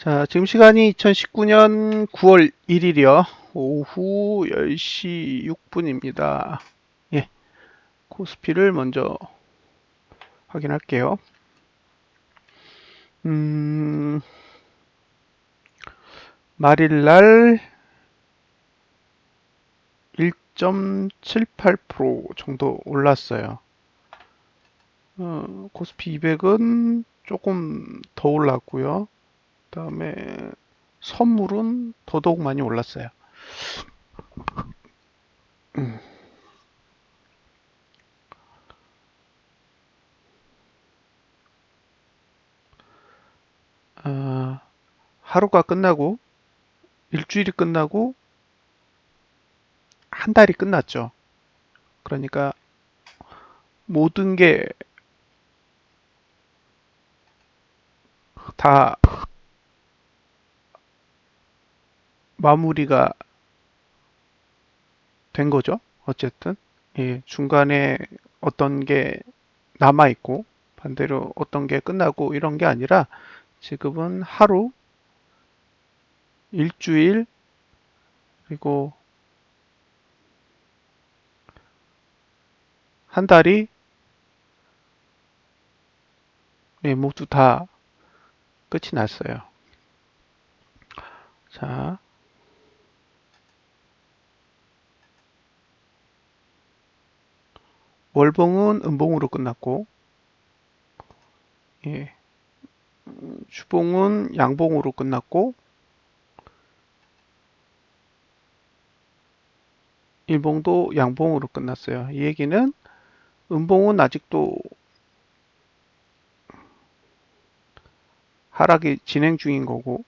자, 지금 시간이 2019년 9월 1일이요. 오후 10시 6분입니다. 예, 코스피를 먼저 확인할게요. 음, 말일날 1.78% 정도 올랐어요. 코스피 200은 조금 더 올랐고요. 그다음에 선물은 더더욱 많이 올랐어요. 아, 하루가 끝나고 일주일이 끝나고 한 달이 끝났죠. 그러니까 모든 게 다 마무리가 된 거죠. 어쨌든 예, 중간에 어떤 게 남아 있고 반대로 어떤 게 끝나고 이런 게 아니라 지금은 하루, 일주일 그리고 한 달이 예, 모두 다 끝이 났어요. 자, 월봉은 음봉으로 끝났고 예, 주봉은 양봉으로 끝났고 일봉도 양봉으로 끝났어요. 이 얘기는 음봉은 아직도 하락이 진행 중인 거고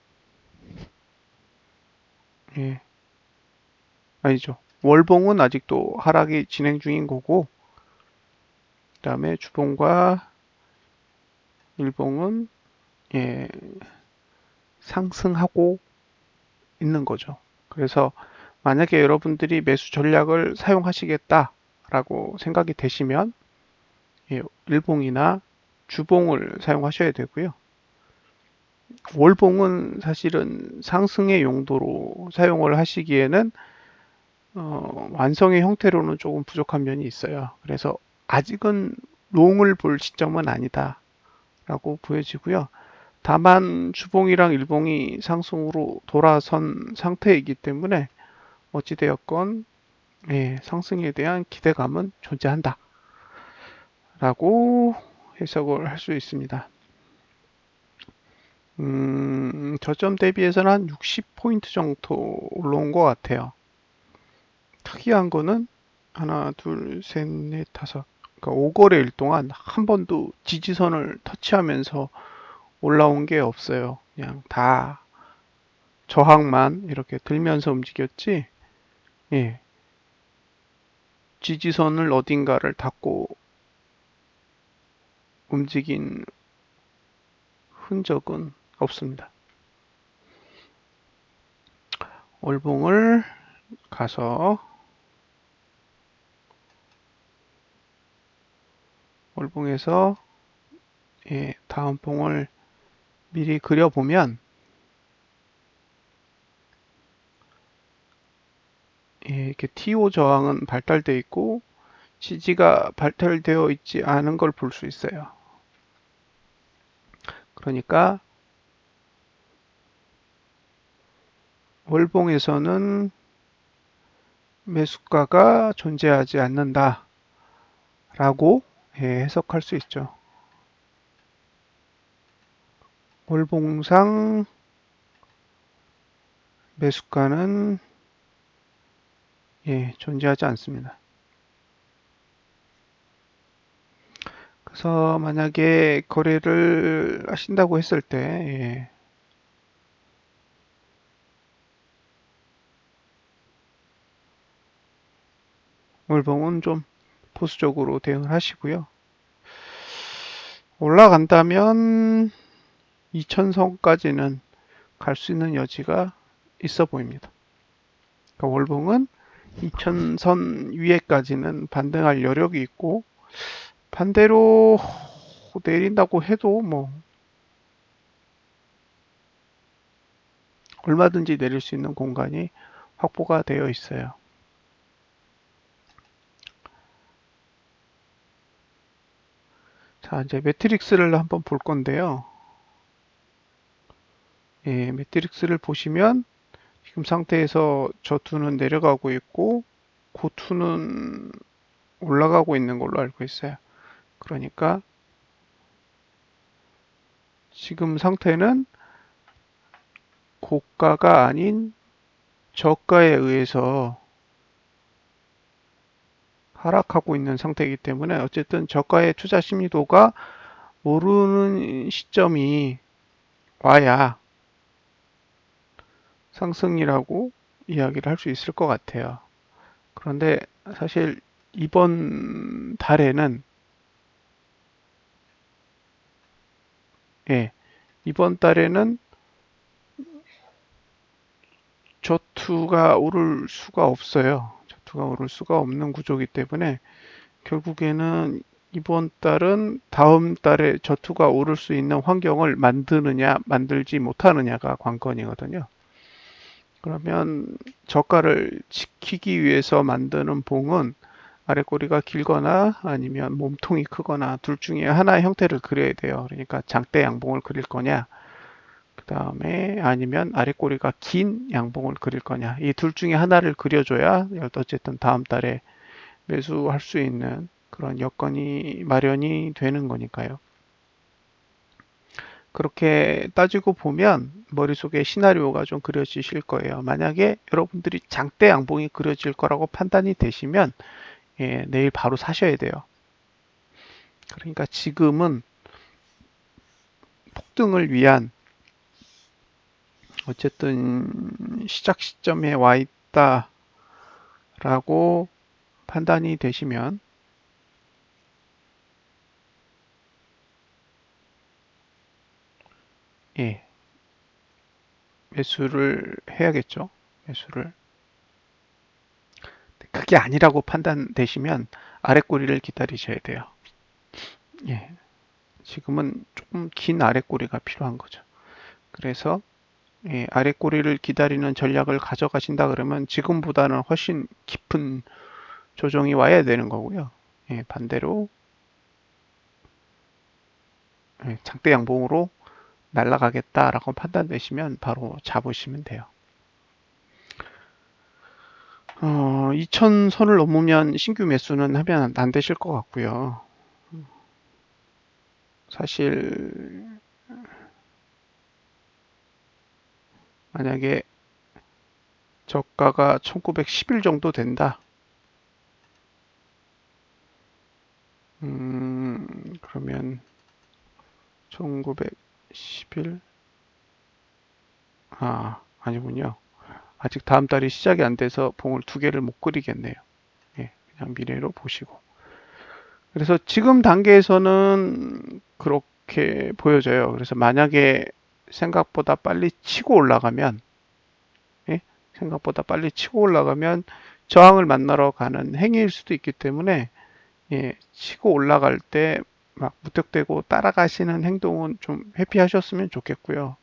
예, 아니죠. 월봉은 아직도 하락이 진행 중인 거고 그다음에 주봉과 일봉은 예, 상승하고 있는 거죠. 그래서 만약에 여러분들이 매수 전략을 사용하시겠다라고 생각이 되시면 예, 일봉이나 주봉을 사용하셔야 되고요. 월봉은 사실은 상승의 용도로 사용을 하시기에는 완성의 형태로는 조금 부족한 면이 있어요. 그래서 아직은 롱을 볼 시점은 아니다라고 보여지고요. 다만 주봉이랑 일봉이 상승으로 돌아선 상태이기 때문에 어찌되었건 예, 상승에 대한 기대감은 존재한다라고 해석을 할 수 있습니다. 저점 대비해서는 한 60포인트 정도 올라온 것 같아요. 특이한 거는 하나, 둘, 셋, 넷, 다섯. 그러니까 5거래일 동안 한 번도 지지선을 터치하면서 올라온 게 없어요. 그냥 다 저항만 이렇게 들면서 움직였지. 예. 지지선을 어딘가를 닫고 움직인 흔적은 없습니다. 월봉을 가서 월봉에서 예, 다음 봉을 미리 그려보면 예, 이렇게 TO 저항은 발달되어 있고 지지가 발달되어 있지 않은 걸 볼 수 있어요. 그러니까 월봉에서는 매수가가 존재하지 않는다라고 예, 해석할 수 있죠. 월봉상 매수가는 예, 존재하지 않습니다. 그래서 만약에 거래를 하신다고 했을 때 예, 월봉은 좀 보수적으로 대응을 하시고요. 올라간다면 2000선까지는 갈 수 있는 여지가 있어 보입니다. 그러니까 월봉은 2000선 위에까지는 반등할 여력이 있고 반대로 내린다고 해도 뭐 얼마든지 내릴 수 있는 공간이 확보가 되어 있어요. 자, 이제 매트릭스를 한번 볼 건데요. 예, 매트릭스를 보시면 지금 상태에서 저투는 내려가고 있고 고투는 올라가고 있는 걸로 알고 있어요. 그러니까 지금 상태는 고가가 아닌 저가에 의해서 하락하고 있는 상태이기 때문에 어쨌든 저가의 투자 심리도가 오르는 시점이 와야 상승이라고 이야기를 할 수 있을 것 같아요. 그런데 사실 이번 달에는 예, 이번 달에는 저투가 오를 수가 없어요. 저투가 오를 수가 없는 구조이기 때문에 결국에는 이번 달은 다음 달에 저투가 오를 수 있는 환경을 만드느냐, 만들지 못하느냐가 관건이거든요. 그러면 저가를 지키기 위해서 만드는 봉은 아래 꼬리가 길거나 아니면 몸통이 크거나 둘 중에 하나의 형태를 그려야 돼요. 그러니까 장대 양봉을 그릴 거냐, 그 다음에 아니면 아래 꼬리가 긴 양봉을 그릴 거냐. 이 둘 중에 하나를 그려줘야 어쨌든 다음 달에 매수할 수 있는 그런 여건이 마련이 되는 거니까요. 그렇게 따지고 보면 머릿속에 시나리오가 좀 그려지실 거예요. 만약에 여러분들이 장대 양봉이 그려질 거라고 판단이 되시면 예, 내일 바로 사셔야 돼요. 그러니까 지금은 폭등을 위한 어쨌든 시작 시점에 와 있다라고 판단이 되시면 예, 매수를 해야겠죠. 매수를. 그게 아니라고 판단되시면 아래 꼬리를 기다리셔야 돼요. 예, 지금은 조금 긴 아래 꼬리가 필요한 거죠. 그래서 예, 아래 꼬리를 기다리는 전략을 가져가신다 그러면 지금보다는 훨씬 깊은 조정이 와야 되는 거고요. 예, 반대로 예, 장대 양봉으로 날아가겠다라고 판단되시면 바로 잡으시면 돼요. 2000선을 넘으면 신규 매수는 하면 안 되실 것 같고요. 사실 만약에 저가가 1911 정도 된다. 그러면 1911, 아니군요. 아직 다음 달이 시작이 안 돼서 봉을 두 개를 못 그리겠네요. 예, 그냥 미래로 보시고. 그래서 지금 단계에서는 그렇게 보여져요. 그래서 만약에 생각보다 빨리 치고 올라가면, 예? 생각보다 빨리 치고 올라가면 저항을 만나러 가는 행위일 수도 있기 때문에, 예, 치고 올라갈 때 막 무턱대고 따라가시는 행동은 좀 회피하셨으면 좋겠고요.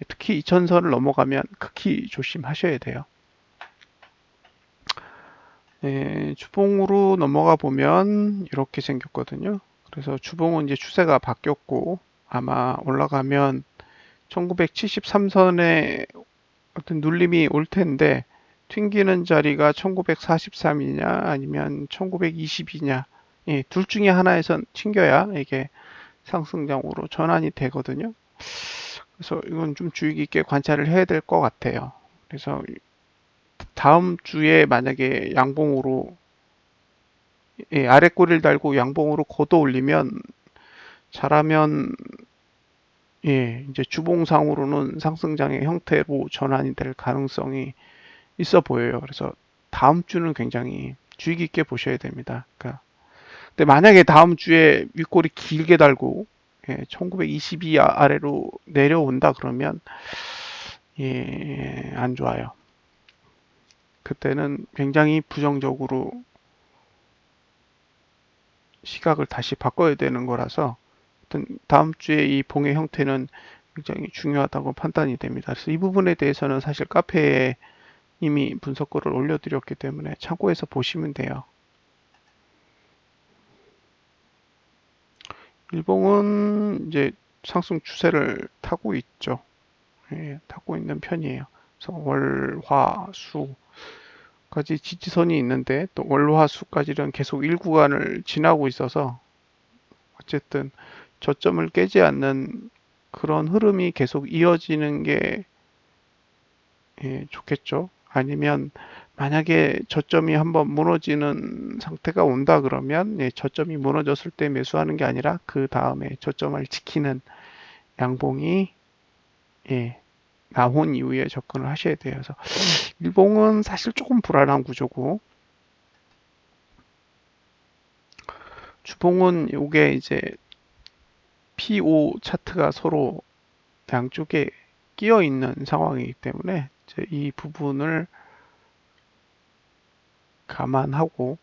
특히 2000선을 넘어가면 극히 조심하셔야 돼요. 예, 주봉으로 넘어가 보면 이렇게 생겼거든요. 그래서 주봉은 이제 추세가 바뀌었고 아마 올라가면 1973선에 어떤 눌림이 올 텐데 튕기는 자리가 1943이냐 아니면 1920이냐 예, 둘 중에 하나에선 튕겨야 이게 상승장으로 전환이 되거든요. 그래서 이건 좀 주의 깊게 관찰을 해야 될 것 같아요. 그래서 다음 주에 만약에 양봉으로 예, 아래 꼬리를 달고 양봉으로 걷어 올리면 잘하면 예, 이제 주봉상으로는 상승장의 형태로 전환이 될 가능성이 있어 보여요. 그래서 다음 주는 굉장히 주의 깊게 보셔야 됩니다. 그러니까 근데 만약에 다음 주에 윗꼬리 길게 달고 예, 1922 아래로 내려온다 그러면 예, 안 좋아요. 그때는 굉장히 부정적으로 시각을 다시 바꿔야 되는 거라서 다음 주에 이 봉의 형태는 굉장히 중요하다고 판단이 됩니다. 그래서 이 부분에 대해서는 사실 카페에 이미 분석글을 올려드렸기 때문에 참고해서 보시면 돼요. 일봉은 이제 상승 추세를 타고 있죠. 예, 타고 있는 편이에요. 그래서 월, 화, 수까지 지지선이 있는데 또 월, 화, 수까지는 계속 일구간을 지나고 있어서 어쨌든 저점을 깨지 않는 그런 흐름이 계속 이어지는 게 좋겠죠. 아니면 만약에 저점이 한번 무너지는 상태가 온다 그러면 저점이 무너졌을 때 매수하는 게 아니라 그 다음에 저점을 지키는 양봉이 예, 나온 이후에 접근을 하셔야 돼요. 그래서 일봉은 사실 조금 불안한 구조고 주봉은 이게 이제 P5 차트가 서로 양쪽에 끼어 있는 상황이기 때문에 이제 이 부분을 감안하고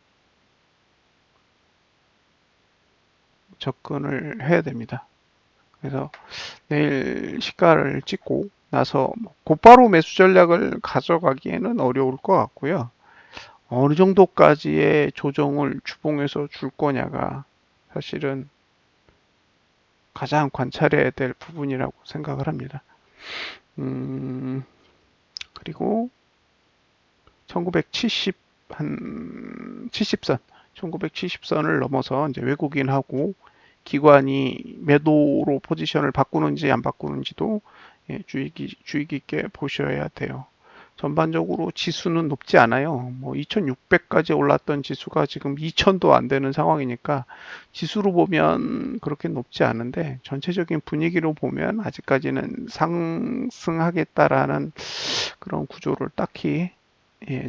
접근을 해야 됩니다. 그래서 내일 시가를 찍고 나서 곧바로 매수 전략을 가져가기에는 어려울 것 같고요. 어느 정도까지의 조정을 주봉에서 줄 거냐가 사실은 가장 관찰해야 될 부분이라고 생각을 합니다. 그리고 1970, 한 70선, 1970선을 넘어서 이제 외국인하고 기관이 매도로 포지션을 바꾸는지 안 바꾸는지도 주의 깊게 보셔야 돼요. 전반적으로 지수는 높지 않아요. 뭐 2600까지 올랐던 지수가 지금 2000도 안 되는 상황이니까 지수로 보면 그렇게 높지 않은데 전체적인 분위기로 보면 아직까지는 상승하겠다라는 그런 구조를 딱히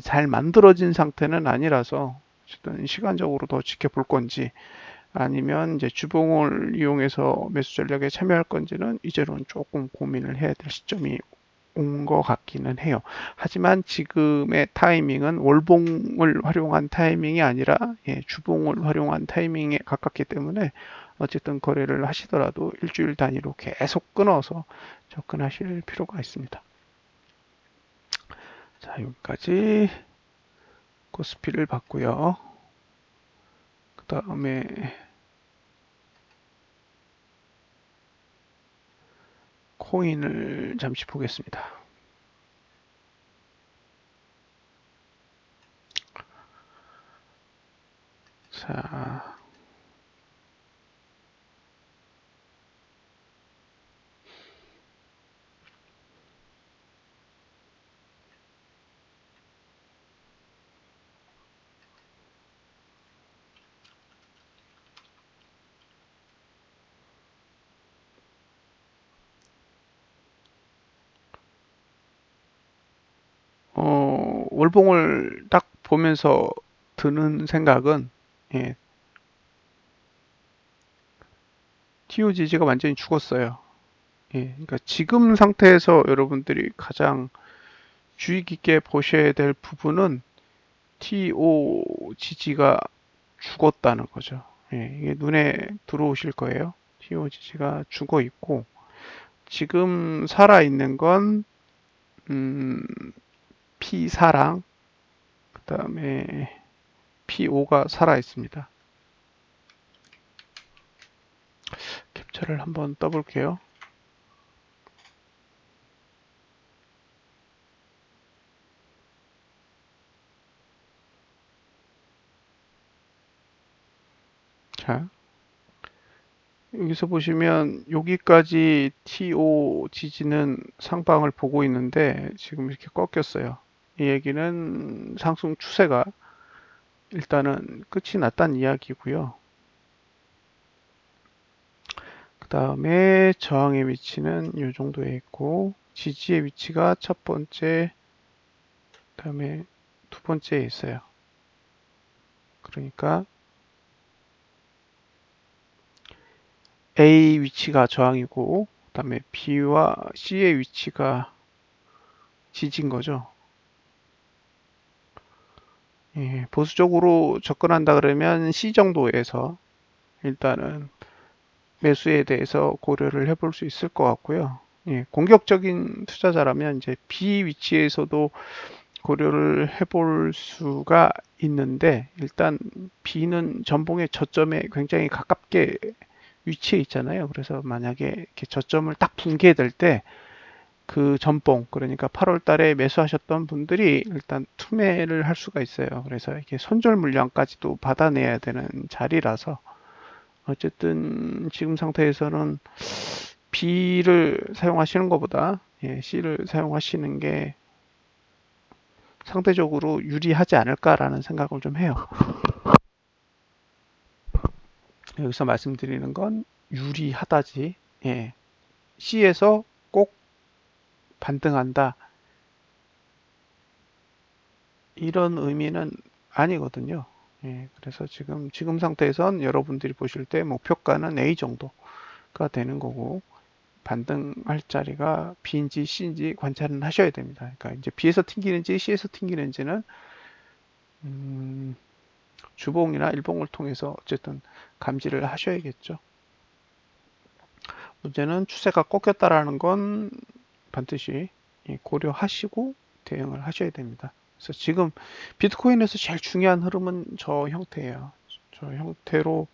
잘 만들어진 상태는 아니라서 어쨌든 시간적으로 더 지켜볼 건지 아니면 이제 주봉을 이용해서 매수 전략에 참여할 건지는 이제는 조금 고민을 해야 될 시점이 온 것 같기는 해요. 하지만 지금의 타이밍은 월봉을 활용한 타이밍이 아니라 주봉을 활용한 타이밍에 가깝기 때문에 어쨌든 거래를 하시더라도 일주일 단위로 계속 끊어서 접근하실 필요가 있습니다. 자, 여기까지 코스피를 봤고요. 그 다음에 코인을 잠시 보겠습니다. 자, 월봉을 딱 보면서 드는 생각은 예, TOGG가 완전히 죽었어요. 예, 그러니까 지금 상태에서 여러분들이 가장 주의 깊게 보셔야 될 부분은 TOGG가 죽었다는 거죠. 예, 이게 눈에 들어오실 거예요. TOGG가 죽어 있고 지금 살아 있는 건 P4랑 그다음에 P5가 살아 있습니다. 캡처를 한번 떠볼게요. 자, 여기서 보시면 여기까지 TOGG는 상방을 보고 있는데 지금 이렇게 꺾였어요. 이 얘기는 상승 추세가 일단은 끝이 났다는 이야기고요. 그 다음에 저항의 위치는 이 정도에 있고 지지의 위치가 첫 번째, 그 다음에 두 번째에 있어요. 그러니까 A 위치가 저항이고 그 다음에 B와 C의 위치가 지지인 거죠. 예, 보수적으로 접근한다 그러면 C 정도에서 일단은 매수에 대해서 고려를 해볼 수 있을 것 같고요. 예, 공격적인 투자자라면 이제 B 위치에서도 고려를 해볼 수가 있는데 일단 B는 전봉의 저점에 굉장히 가깝게 위치해 있잖아요. 그래서 만약에 이렇게 저점을 딱 붕괴될 때 그 전봉, 그러니까 8월 달에 매수하셨던 분들이 일단 투매를 할 수가 있어요. 그래서 이게 손절 물량까지도 받아내야 되는 자리라서 어쨌든 지금 상태에서는 B를 사용하시는 것보다 C를 사용하시는 게 상대적으로 유리하지 않을까라는 생각을 좀 해요. 여기서 말씀드리는 건 유리하다지, 예, C에서 꼭 반등한다 이런 의미는 아니거든요. 예, 그래서 지금 상태에선 여러분들이 보실 때 목표가는 A 정도가 되는 거고 반등할 자리가 B인지 C인지 관찰은 하셔야 됩니다. 그러니까 이제 B에서 튕기는지 C에서 튕기는지는 음, 주봉이나 일봉을 통해서 어쨌든 감지를 하셔야겠죠. 문제는 추세가 꺾였다라는 건 반드시 고려하시고 대응을 하셔야 됩니다. 그래서 지금 비트코인에서 제일 중요한 흐름은 저 형태예요. 저 형태로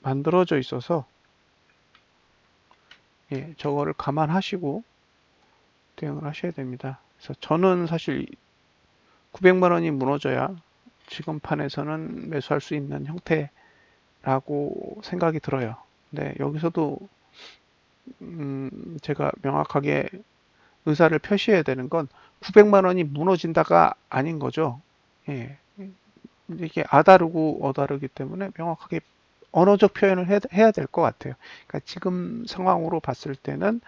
만들어져 있어서 저거를 감안하시고 대응을 하셔야 됩니다. 그래서 저는 사실 900만 원이 무너져야 지금 판에서는 매수할 수 있는 형태라고 생각이 들어요. 근데 여기서도 제가 명확하게 의사를 표시해야 되는 건 900만 원이 무너진다가 아닌 거죠. 예. 이게 아다르고 어다르기 때문에 명확하게 언어적 표현을 해야 될 것 같아요. 그러니까 지금 상황으로 봤을 때는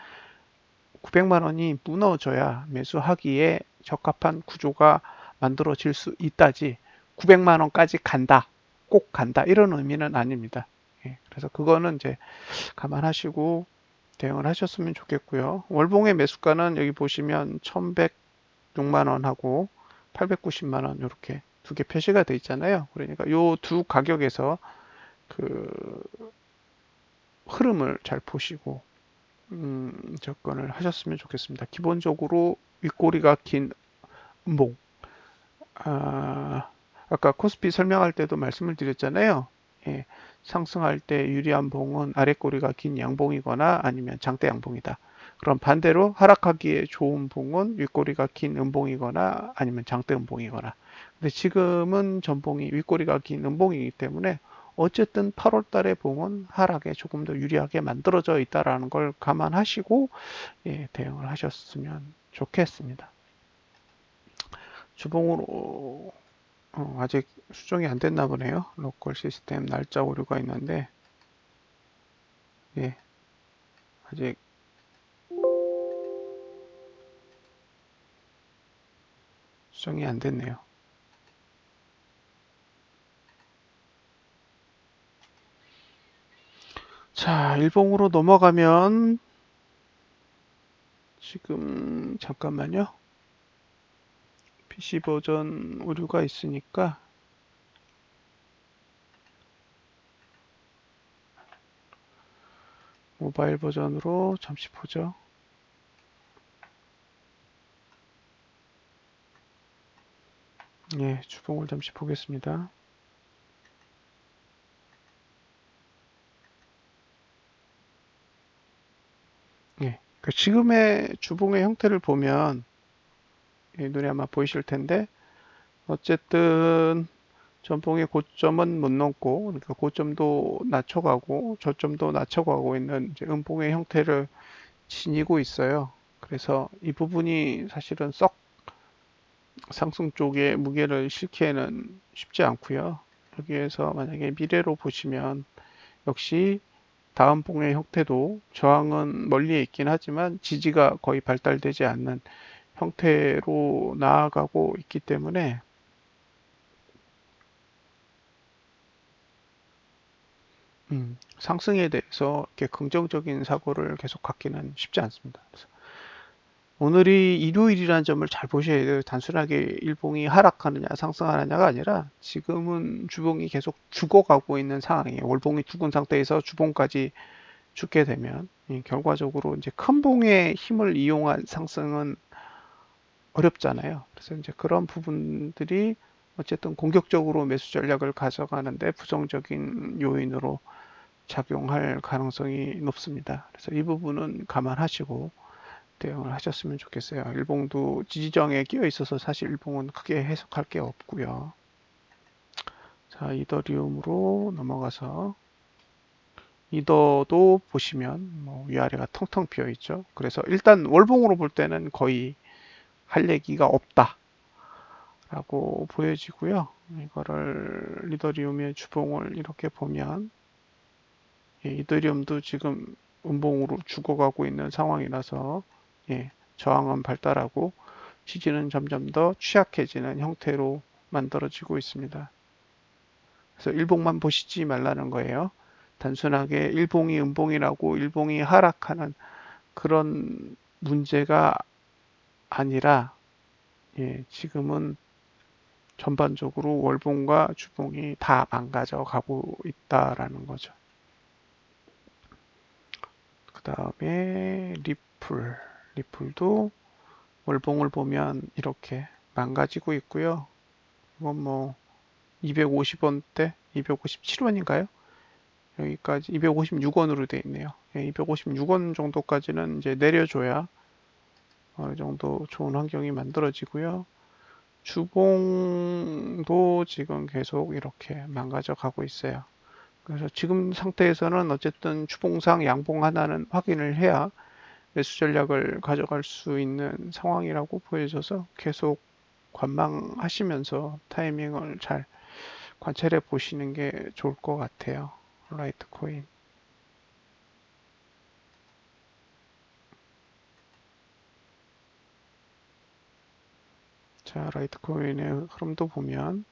900만 원이 무너져야 매수하기에 적합한 구조가 만들어질 수 있다지 900만 원까지 간다, 꼭 간다 이런 의미는 아닙니다. 예, 그래서 그거는 이제 감안하시고 대응을 하셨으면 좋겠고요. 월봉의 매수가는 여기 보시면 1106만 원하고 890만 원 이렇게 두 개 표시가 돼 있잖아요. 그러니까 요 두 가격에서 그 흐름을 잘 보시고 접근을 하셨으면 좋겠습니다. 기본적으로 윗꼬리가 긴 음봉. 아까 코스피 설명할 때도 말씀을 드렸잖아요. 예, 상승할 때 유리한 봉은 아랫꼬리가 긴 양봉이거나 아니면 장대 양봉이다. 그럼 반대로 하락하기에 좋은 봉은 윗꼬리가 긴 음봉이거나 아니면 장대 음봉이거나. 근데 지금은 전봉이 윗꼬리가 긴 음봉이기 때문에 어쨌든 8월 달의 봉은 하락에 조금 더 유리하게 만들어져 있다라는 걸 감안하시고 대응을 하셨으면 좋겠습니다. 주봉으로 아직 수정이 안 됐나 보네요. 로컬 시스템 날짜 오류가 있는데 예, 아직 수정이 안 됐네요. 자, 일봉으로 넘어가면 지금 잠깐만요. PC 버전 오류가 있으니까 모바일 버전으로 잠시 보죠. 예, 주봉을 잠시 보겠습니다. 예, 그 지금의 주봉의 형태를 보면 눈에 아마 보이실 텐데 어쨌든 전봉의 고점은 못 넘고 그러니까 고점도 낮춰가고 저점도 낮춰가고 있는 이제 음봉의 형태를 지니고 있어요. 그래서 이 부분이 사실은 썩 상승 쪽에 무게를 실기에는 쉽지 않고요. 여기에서 만약에 미래로 보시면 역시 다음 봉의 형태도 저항은 멀리에 있긴 하지만 지지가 거의 발달되지 않는 형태로 나아가고 있기 때문에 상승에 대해서 이렇게 긍정적인 사고를 계속 갖기는 쉽지 않습니다. 그래서 오늘이 일요일이라는 점을 잘 보셔야 돼요. 단순하게 일봉이 하락하느냐 상승하느냐가 아니라 지금은 주봉이 계속 죽어가고 있는 상황이에요. 월봉이 죽은 상태에서 주봉까지 죽게 되면 결과적으로 이제 큰 봉의 힘을 이용한 상승은 어렵잖아요. 그래서 이제 그런 부분들이 어쨌든 공격적으로 매수 전략을 가져가는데 부정적인 요인으로 작용할 가능성이 높습니다. 그래서 이 부분은 감안하시고 대응을 하셨으면 좋겠어요. 일봉도 지지정에 끼어 있어서 사실 일봉은 크게 해석할 게 없고요. 자, 이더리움으로 넘어가서 이더도 보시면 뭐 위아래가 텅텅 비어 있죠. 그래서 일단 월봉으로 볼 때는 거의 할 얘기가 없다라고 보여지고요. 이거를 이더리움의 주봉을 이렇게 보면 이더리움도 지금 음봉으로 죽어가고 있는 상황이라서 저항은 발달하고 지지는 점점 더 취약해지는 형태로 만들어지고 있습니다. 그래서 일봉만 보시지 말라는 거예요. 단순하게 일봉이 음봉이라고 일봉이 하락하는 그런 문제가 아니라 지금은 전반적으로 월봉과 주봉이 다 망가져 가고 있다라는 거죠. 그 다음에 리플도 월봉을 보면 이렇게 망가지고 있고요. 이건 뭐 250원대, 257원인가요? 여기까지 256원으로 돼 있네요. 256원 정도까지는 이제 내려줘야 어느 정도 좋은 환경이 만들어지고요. 주봉도 지금 계속 이렇게 망가져 가고 있어요. 그래서 지금 상태에서는 어쨌든 주봉상 양봉 하나는 확인을 해야 매수 전략을 가져갈 수 있는 상황이라고 보여져서 계속 관망하시면서 타이밍을 잘 관찰해 보시는 게 좋을 것 같아요. 라이트코인. 자, 라이트코인의 흐름도 보면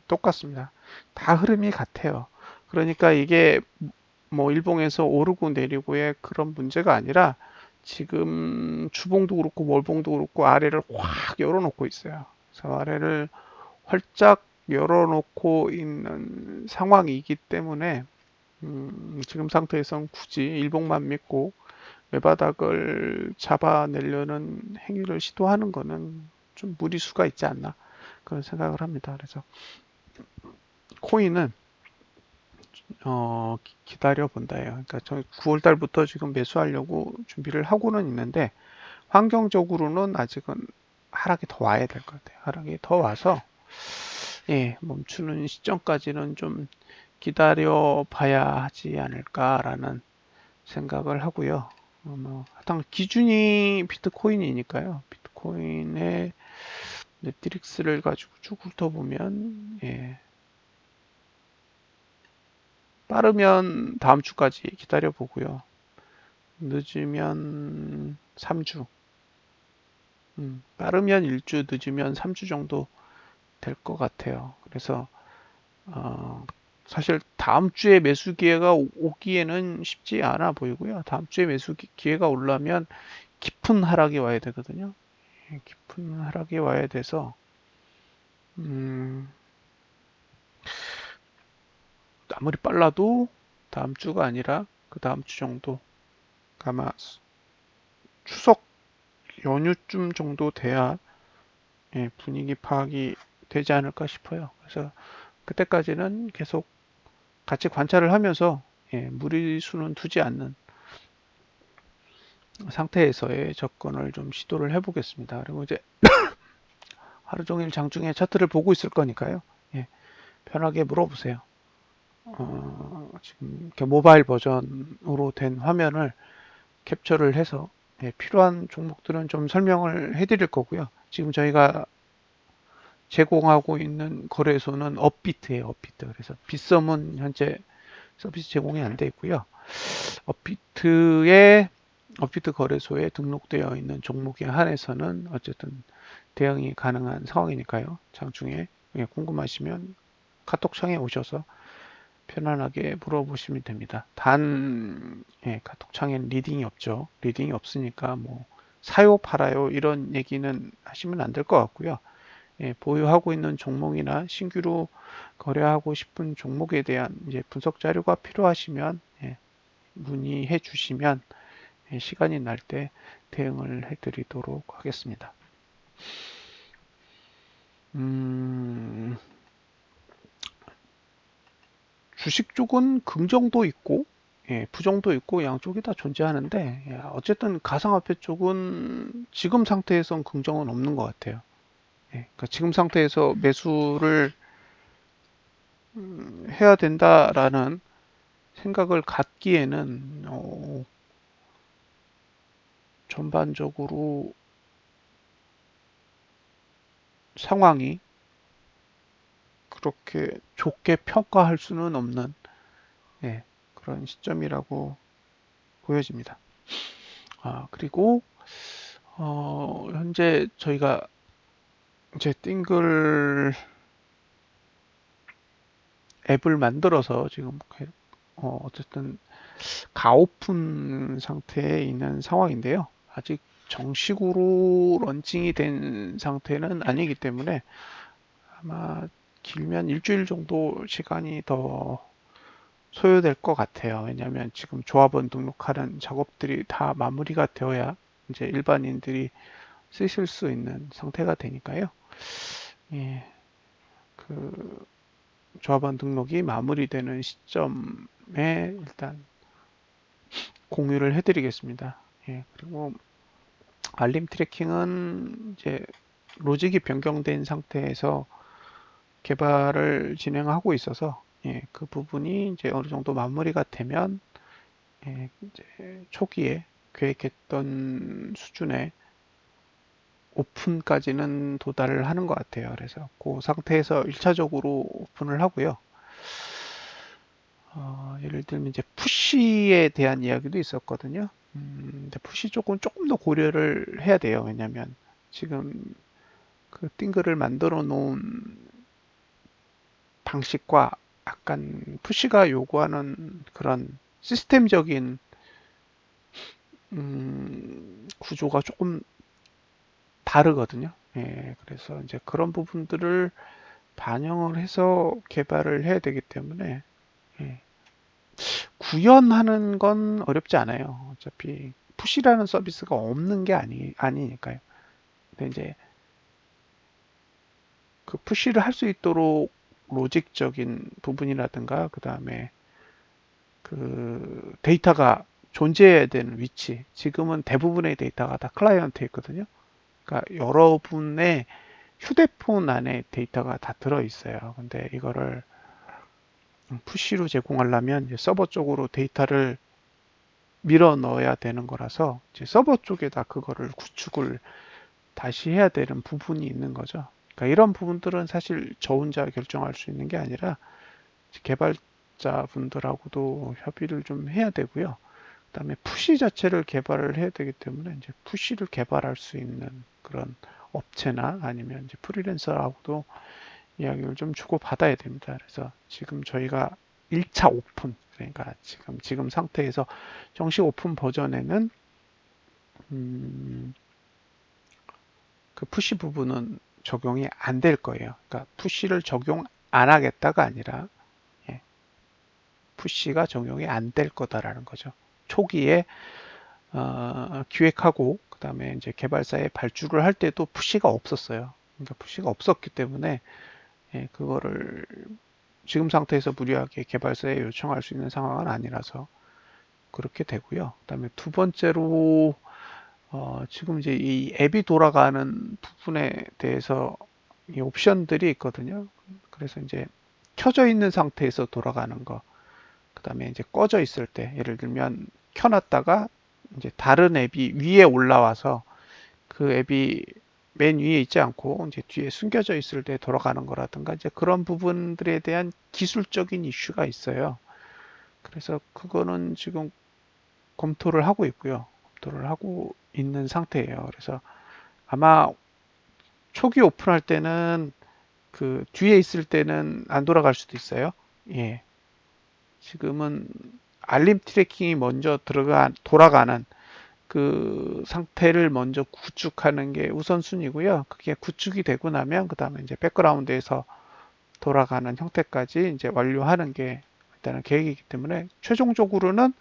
똑같습니다. 다 흐름이 같아요. 그러니까 이게 뭐 일봉에서 오르고 내리고의 그런 문제가 아니라 지금 주봉도 그렇고 월봉도 그렇고 아래를 확 열어놓고 있어요. 그래서 아래를 활짝 열어놓고 있는 상황이기 때문에 지금 상태에선 굳이 일봉만 믿고 외바닥을 잡아내려는 행위를 시도하는 거는 좀 무리수가 있지 않나 그런 생각을 합니다. 그래서 코인은 기다려 본다예요. 그러니까 저 9월 달부터 지금 매수하려고 준비를 하고는 있는데 환경적으로는 아직은 하락이 더 와야 될 것 같아요. 하락이 더 와서 멈추는 시점까지는 좀 기다려 봐야 하지 않을까라는 생각을 하고요. 하여튼 기준이 비트코인이니까요. 비트코인의 매트릭스를 가지고 쭉 훑어보면 빠르면 다음 주까지 기다려 보고요. 늦으면 3주, 빠르면 1주, 늦으면 3주 정도 될 것 같아요. 그래서 사실 다음 주에 매수 기회가 오기에는 쉽지 않아 보이고요. 다음 주에 매수 기회가 오려면 깊은 하락이 와야 되거든요. 깊은 하락이 와야 돼서 음, 아무리 빨라도 다음 주가 아니라 그 다음 주 정도 아마 추석 연휴쯤 정도 돼야 분위기 파악이 되지 않을까 싶어요. 그래서 그때까지는 계속 같이 관찰을 하면서 무리수는 두지 않는 상태에서의 접근을 좀 시도를 해보겠습니다. 그리고 이제 하루 종일 장중에 차트를 보고 있을 거니까요. 편하게 물어보세요. 지금 이렇게 모바일 버전으로 된 화면을 캡처를 해서 필요한 종목들은 좀 설명을 해드릴 거고요. 지금 저희가 제공하고 있는 거래소는 업비트예요, 업비트. 그래서 빗썸은 현재 서비스 제공이 안 돼 있고요. 업비트의 업비트 거래소에 등록되어 있는 종목에 한해서는 어쨌든 대응이 가능한 상황이니까요. 장중에 궁금하시면 카톡창에 오셔서 편안하게 물어보시면 됩니다. 단 카톡창에는 리딩이 없죠. 리딩이 없으니까 뭐 사요 팔아요 이런 얘기는 하시면 안 될 것 같고요. 보유하고 있는 종목이나 신규로 거래하고 싶은 종목에 대한 이제 분석 자료가 필요하시면 문의해 주시면 시간이 날 때 대응을 해드리도록 하겠습니다. 주식 쪽은 긍정도 있고 부정도 있고 양쪽이 다 존재하는데 어쨌든 가상화폐 쪽은 지금 상태에선 긍정은 없는 것 같아요. 그러니까 지금 상태에서 매수를 해야 된다라는 생각을 갖기에는 전반적으로 상황이 그렇게 좋게 평가할 수는 없는 그런 시점이라고 보여집니다. 그리고 현재 저희가 이제 띵글 앱을 만들어서 지금 어쨌든 가오픈 상태에 있는 상황인데요. 아직 정식으로 런칭이 된 상태는 아니기 때문에 아마 길면 일주일 정도 시간이 더 소요될 것 같아요. 왜냐하면 지금 조합원 등록하는 작업들이 다 마무리가 되어야 이제 일반인들이 쓰실 수 있는 상태가 되니까요. 예, 그 조합원 등록이 마무리되는 시점에 일단 공유를 해드리겠습니다. 그리고 알림 트래킹은 이제 로직이 변경된 상태에서 개발을 진행하고 있어서 그 부분이 이제 어느 정도 마무리가 되면 이제 초기에 계획했던 수준의 오픈까지는 도달을 하는 것 같아요. 그래서 그 상태에서 1차적으로 오픈을 하고요. 예를 들면 이제 푸시에 대한 이야기도 있었거든요. 근데 푸시 쪽은 조금 더 고려를 해야 돼요. 왜냐면 지금 그 띵글을 만들어 놓은 방식과 약간 푸시가 요구하는 그런 시스템적인 구조가 조금 다르거든요. 그래서 이제 그런 부분들을 반영을 해서 개발을 해야 되기 때문에 구현하는 건 어렵지 않아요. 어차피 푸시라는 서비스가 없는 게 아니니까요. 근데 이제 그 푸시를 할 수 있도록 로직적인 부분이라든가 그 다음에 그 데이터가 존재해야 되는 위치. 지금은 대부분의 데이터가 다 클라이언트에 있거든요. 그러니까 여러분의 휴대폰 안에 데이터가 다 들어 있어요. 근데 이거를 푸시로 제공하려면 서버 쪽으로 데이터를 밀어 넣어야 되는 거라서 이제 서버 쪽에다 그거를 구축을 다시 해야 되는 부분이 있는 거죠. 그러니까 이런 부분들은 사실 저 혼자 결정할 수 있는 게 아니라 개발자분들하고도 협의를 좀 해야 되고요. 그다음에 푸시 자체를 개발을 해야 되기 때문에 이제 푸시를 개발할 수 있는 그런 업체나 아니면 이제 프리랜서하고도 이야기를 좀 주고 받아야 됩니다. 그래서 지금 저희가 1차 오픈, 그러니까 지금 상태에서 정식 오픈 버전에는 음, 그 푸시 부분은 적용이 안 될 거예요. 그러니까 푸시를 적용 안 하겠다가 아니라 푸시가 적용이 안 될 거다라는 거죠. 초기에 기획하고 그다음에 이제 개발사에 발주를 할 때도 푸시가 없었어요. 그러니까 푸시가 없었기 때문에 그거를 지금 상태에서 무리하게 개발사에 요청할 수 있는 상황은 아니라서 그렇게 되고요. 그다음에 두 번째로 지금 이제 이 앱이 돌아가는 부분에 대해서 이 옵션들이 있거든요. 그래서 이제 켜져 있는 상태에서 돌아가는 거, 그다음에 이제 꺼져 있을 때, 예를 들면 켜놨다가 이제 다른 앱이 위에 올라와서 그 앱이 맨 위에 있지 않고 이제 뒤에 숨겨져 있을 때 돌아가는 거라든가 이제 그런 부분들에 대한 기술적인 이슈가 있어요. 그래서 그거는 지금 검토를 하고 있고요. 검토를 하고 있는 상태예요. 그래서 아마 초기 오픈할 때는 그 뒤에 있을 때는 안 돌아갈 수도 있어요. 예. 지금은 알림 트래킹이 먼저 돌아가는 그 상태를 먼저 구축하는 게 우선순위고요. 그게 구축이 되고 나면 그 다음에 이제 백그라운드에서 돌아가는 형태까지 이제 완료하는 게 일단은 계획이기 때문에 최종적으로는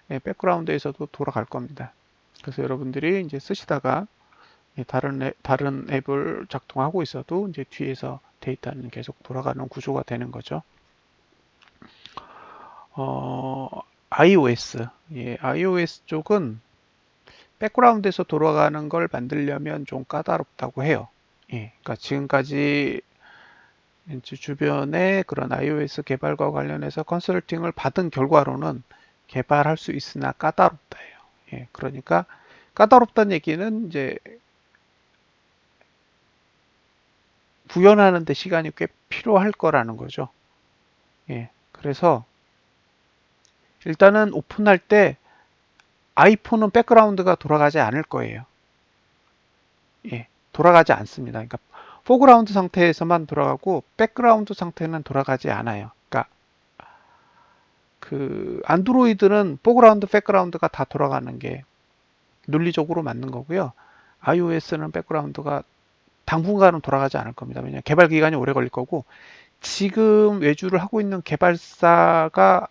백그라운드에서도 돌아갈 겁니다. 그래서 여러분들이 이제 쓰시다가 다른 앱을 작동하고 있어도 이제 뒤에서 데이터는 계속 돌아가는 구조가 되는 거죠. iOS. iOS 쪽은 백그라운드에서 돌아가는 걸 만들려면 좀 까다롭다고 해요. 그러니까 지금까지 이제 주변에 그런 iOS 개발과 관련해서 컨설팅을 받은 결과로는 개발할 수 있으나 까다롭다예요. 그러니까 까다롭다는 얘기는 이제 구현하는 데 시간이 꽤 필요할 거라는 거죠. 그래서 일단은 오픈할 때 아이폰은 백그라운드가 돌아가지 않을 거예요. 돌아가지 않습니다. 그러니까 포그라운드 상태에서만 돌아가고 백그라운드 상태는 돌아가지 않아요. 그러니까 그 안드로이드는 포그라운드, 백그라운드가 다 돌아가는 게 논리적으로 맞는 거고요. iOS는 백그라운드가 당분간은 돌아가지 않을 겁니다. 왜냐하면 개발 기간이 오래 걸릴 거고 지금 외주를 하고 있는 개발사가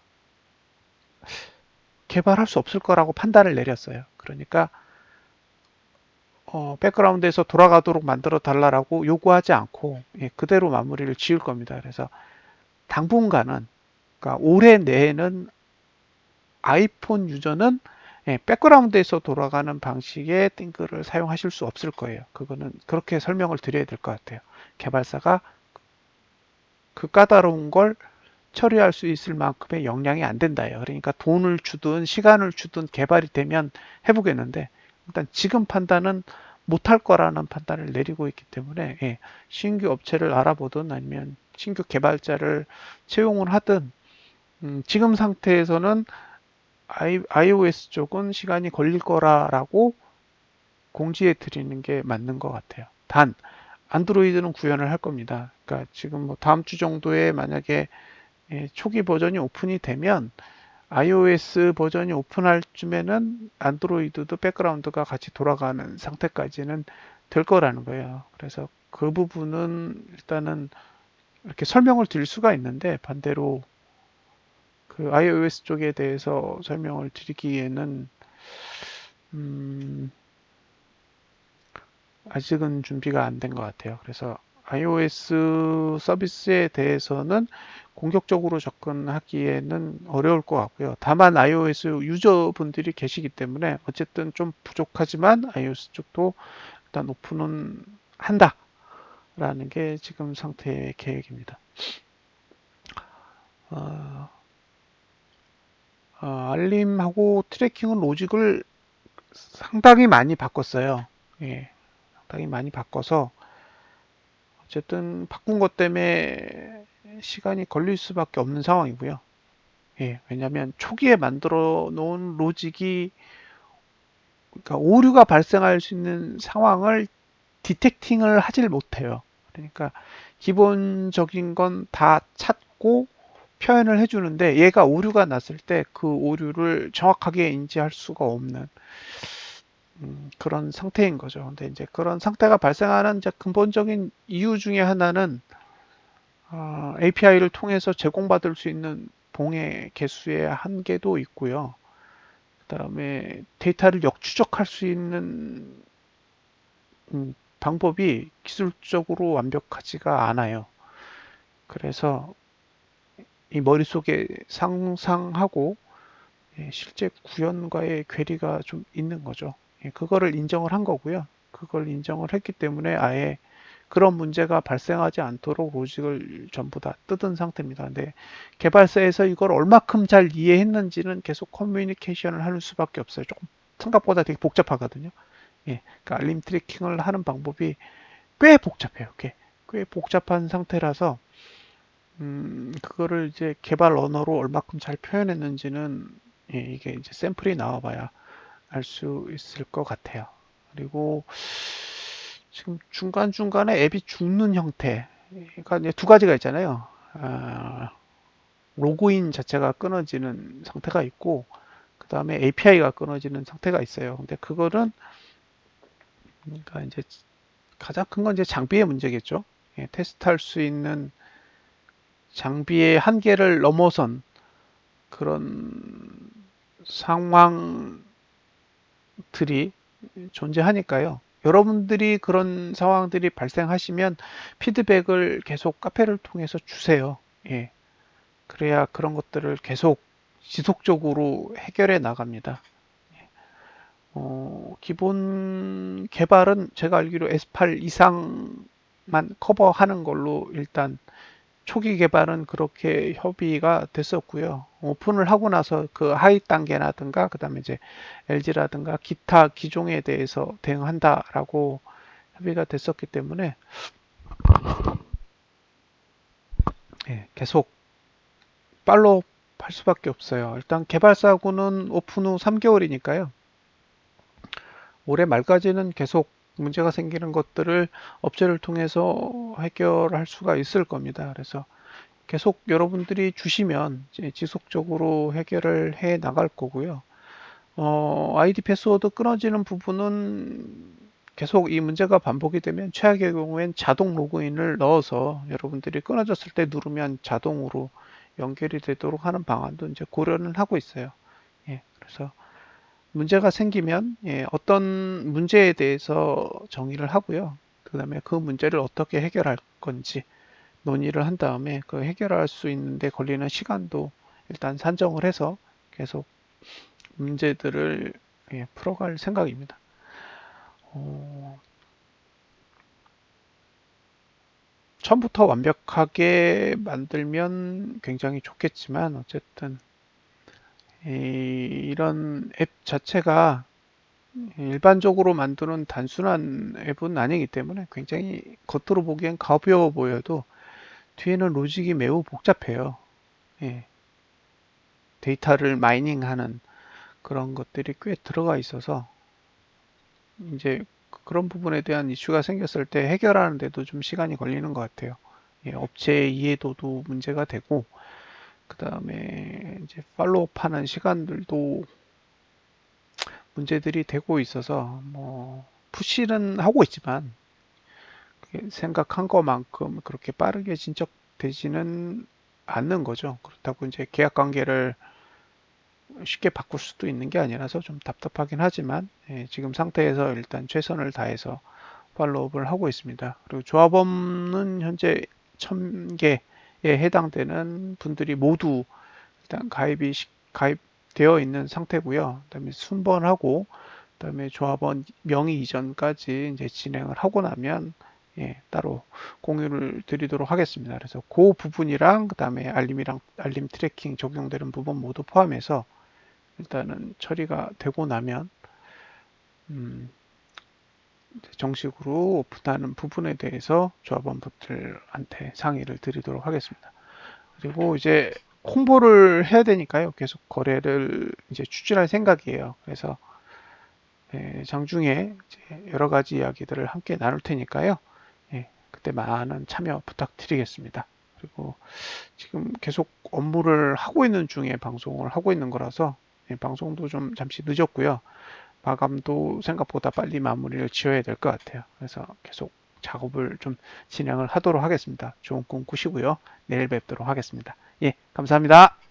개발할 수 없을 거라고 판단을 내렸어요. 그러니까 백그라운드에서 돌아가도록 만들어 달라고 요구하지 않고 그대로 마무리를 지을 겁니다. 그래서 당분간은 그러니까 올해 내에는 아이폰 유저는 백그라운드에서 돌아가는 방식의 띵글을 사용하실 수 없을 거예요. 그거는 그렇게 설명을 드려야 될 것 같아요. 개발사가 그 까다로운 걸 처리할 수 있을 만큼의 역량이 안 된다예요. 그러니까 돈을 주든 시간을 주든 개발이 되면 해보겠는데 일단 지금 판단은 못할 거라는 판단을 내리고 있기 때문에 신규 업체를 알아보든 아니면 신규 개발자를 채용을 하든 지금 상태에서는 iOS 쪽은 시간이 걸릴 거라고 공지해 드리는 게 맞는 것 같아요. 단 안드로이드는 구현을 할 겁니다. 그러니까 지금 뭐 다음 주 정도에 만약에 초기 버전이 오픈이 되면 iOS 버전이 오픈할 쯤에는 안드로이드도 백그라운드가 같이 돌아가는 상태까지는 될 거라는 거예요. 그래서 그 부분은 일단은 이렇게 설명을 드릴 수가 있는데 반대로 그 iOS 쪽에 대해서 설명을 드리기에는 음, 아직은 준비가 안 된 것 같아요. 그래서 iOS 서비스에 대해서는 공격적으로 접근하기에는 어려울 것 같고요. 다만 iOS 유저분들이 계시기 때문에 어쨌든 좀 부족하지만 iOS 쪽도 일단 오픈은 한다라는 게 지금 상태의 계획입니다. 어, 알림하고 트래킹은 로직을 상당히 많이 바꿨어요. 상당히 많이 바꿔서 어쨌든 바꾼 것 때문에 시간이 걸릴 수밖에 없는 상황이고요. 왜냐하면 초기에 만들어 놓은 로직이 그러니까 오류가 발생할 수 있는 상황을 디텍팅을 하질 못해요. 그러니까 기본적인 건 다 찾고 표현을 해주는데 얘가 오류가 났을 때 그 오류를 정확하게 인지할 수가 없는 그런 상태인 거죠. 근데 이제 그런 상태가 발생하는 이제 근본적인 이유 중에 하나는 API를 통해서 제공받을 수 있는 봉의 개수의 한계도 있고요. 그다음에 데이터를 역추적할 수 있는 방법이 기술적으로 완벽하지가 않아요. 그래서 이 머릿속에 상상하고 실제 구현과의 괴리가 좀 있는 거죠. 그거를 인정을 한 거고요. 그걸 인정을 했기 때문에 아예 그런 문제가 발생하지 않도록 로직을 전부 다 뜯은 상태입니다. 근데 개발사에서 이걸 얼마큼 잘 이해했는지는 계속 커뮤니케이션을 하는 수밖에 없어요. 조금 생각보다 되게 복잡하거든요. 그러니까 알림 트래킹을 하는 방법이 꽤 복잡해요. 꽤 복잡한 상태라서 그거를 이제 개발 언어로 얼마큼 잘 표현했는지는 이게 이제 샘플이 나와봐야 알 수 있을 것 같아요. 그리고 지금 중간중간에 앱이 죽는 형태. 그러니까 이제 두 가지가 있잖아요. 로그인 자체가 끊어지는 상태가 있고, 그 다음에 API가 끊어지는 상태가 있어요. 근데 그거는, 그러니까 이제 가장 큰 건 이제 장비의 문제겠죠. 테스트할 수 있는 장비의 한계를 넘어선 그런 상황들이 존재하니까요. 여러분들이 그런 상황들이 발생하시면 피드백을 계속 카페를 통해서 주세요. 예. 그래야 그런 것들을 계속 지속적으로 해결해 나갑니다. 기본 개발은 제가 알기로 S8 이상만 커버하는 걸로 일단 초기 개발은 그렇게 협의가 됐었고요. 오픈을 하고 나서 그 하위 단계라든가 그다음에 이제 LG라든가 기타 기종에 대해서 대응한다라고 협의가 됐었기 때문에 예, 계속 팔로우 할 수밖에 없어요. 일단 개발사고는 오픈 후 3개월이니까요. 올해 말까지는 계속 문제가 생기는 것들을 업체를 통해서 해결할 수가 있을 겁니다. 그래서 계속 여러분들이 주시면 이제 지속적으로 해결을 해 나갈 거고요. 아이디 패스워드 끊어지는 부분은 계속 이 문제가 반복이 되면 최악의 경우엔 자동 로그인을 넣어서 여러분들이 끊어졌을 때 누르면 자동으로 연결이 되도록 하는 방안도 이제 고려는 하고 있어요. 예, 그래서 문제가 생기면 예, 어떤 문제에 대해서 정의를 하고요. 그다음에 그 문제를 어떻게 해결할 건지 논의를 한 다음에 그 해결할 수 있는데 걸리는 시간도 일단 산정을 해서 계속 문제들을 예, 풀어갈 생각입니다. 어, 처음부터 완벽하게 만들면 굉장히 좋겠지만 어쨌든 이런 앱 자체가 일반적으로 만드는 단순한 앱은 아니기 때문에 굉장히 겉으로 보기엔 가벼워 보여도 뒤에는 로직이 매우 복잡해요. 예, 데이터를 마이닝하는 그런 것들이 꽤 들어가 있어서 이제 그런 부분에 대한 이슈가 생겼을 때 해결하는 데도 좀 시간이 걸리는 것 같아요. 예, 업체 이해도도 문제가 되고 그 다음에 이제 팔로업 하는 시간들도 문제들이 되고 있어서 뭐 푸시는 하고 있지만 생각한 것만큼 그렇게 빠르게 진척되지는 않는 거죠. 그렇다고 이제 계약 관계를 쉽게 바꿀 수도 있는 게 아니라서 좀 답답하긴 하지만 예, 지금 상태에서 일단 최선을 다해서 팔로우업을 하고 있습니다. 그리고 조합원은 현재 1000개에 해당되는 분들이 모두 일단 가입되어 있는 상태고요. 그다음에 순번하고 그다음에 조합원 명의 이전까지 이제 진행을 하고 나면 예, 따로 공유를 드리도록 하겠습니다. 그래서 그 부분이랑 그다음에 알림 트래킹 적용되는 부분 모두 포함해서 일단은 처리가 되고 나면 음, 정식으로 오픈하는 부분에 대해서 조합원분들한테 상의를 드리도록 하겠습니다. 그리고 이제 홍보를 해야 되니까요. 계속 거래를 이제 추진할 생각이에요. 그래서 예, 장중에 여러 가지 이야기들을 함께 나눌 테니까요. 예, 그때 많은 참여 부탁드리겠습니다. 그리고 지금 계속 업무를 하고 있는 중에 방송을 하고 있는 거라서 예, 방송도 좀 잠시 늦었고요. 마감도 생각보다 빨리 마무리를 지어야 될 것 같아요. 그래서 계속 작업을 좀 진행을 하도록 하겠습니다. 좋은 꿈 꾸시고요. 내일 뵙도록 하겠습니다. 예, 감사합니다.